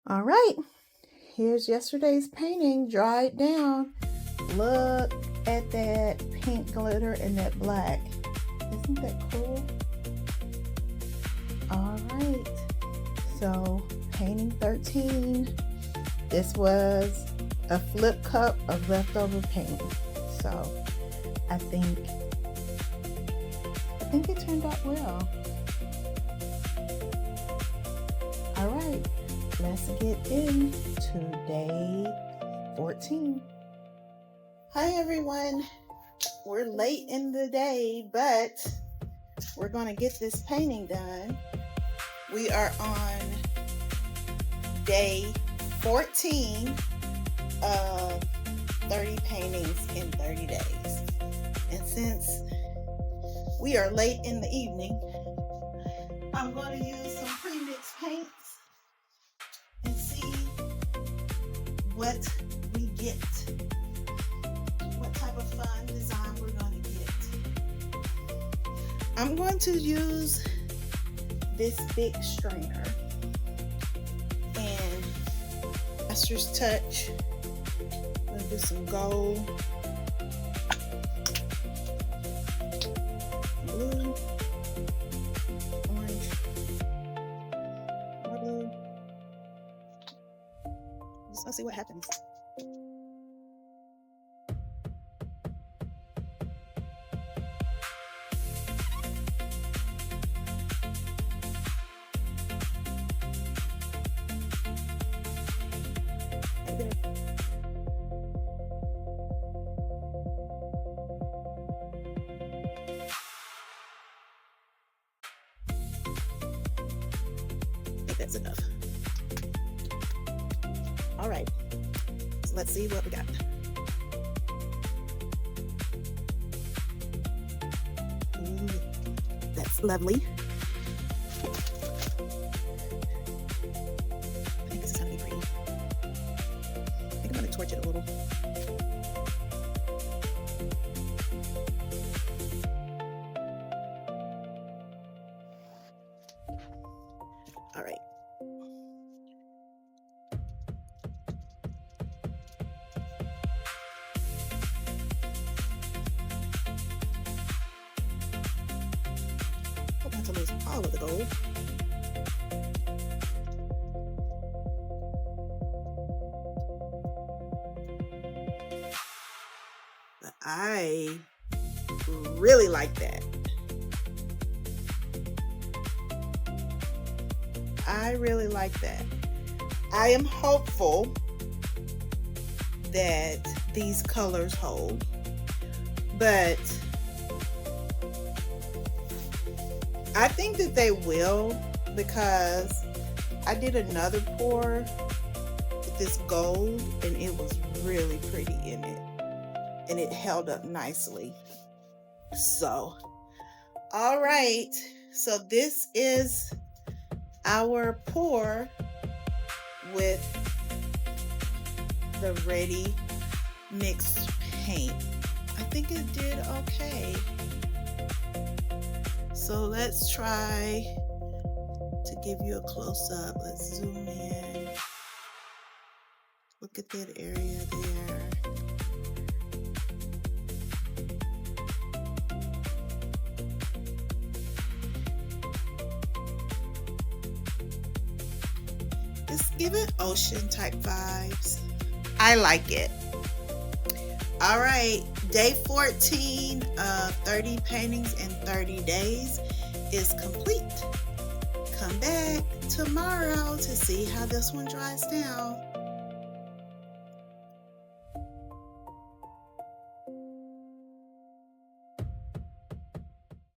All right, here's yesterday's painting dried down. Look at that pink glitter and that black. Isn't that cool? All right, so painting 13. This was a flip cup of leftover paint. So I think it turned out well. All right, let's get into day 14. Hi everyone, we're late in the day, but we're going to get this painting done. We are on day 14 of 30 paintings in 30 days. And since we are late in the evening, I'm going to use some pre-mixed paints and see what we get. What type of fun design we're going to get. I'm going to use this big strainer and Master's Touch. I'm going to do some gold, blue, orange, more blue. Just let's see what happens. I think that's enough. All right, so let's see what we got. Ooh, that's lovely. I think this is gonna be pretty. I think I'm gonna torch it a little. All right. Hope not to lose all of the gold. But I really like that. I really like that. I am hopeful that these colors hold, but I think that they will, because I did another pour with this gold and it was really pretty in it and it held up nicely. So, all right, so this is our pour with the ready mixed paint. I think it did okay. So let's try to give you a close-up. Let's zoom in. Look at that area there. Just give it ocean type vibes. I like it. All right, day 14 of 30 paintings in 30 days is complete. Come back tomorrow to see how this one dries down.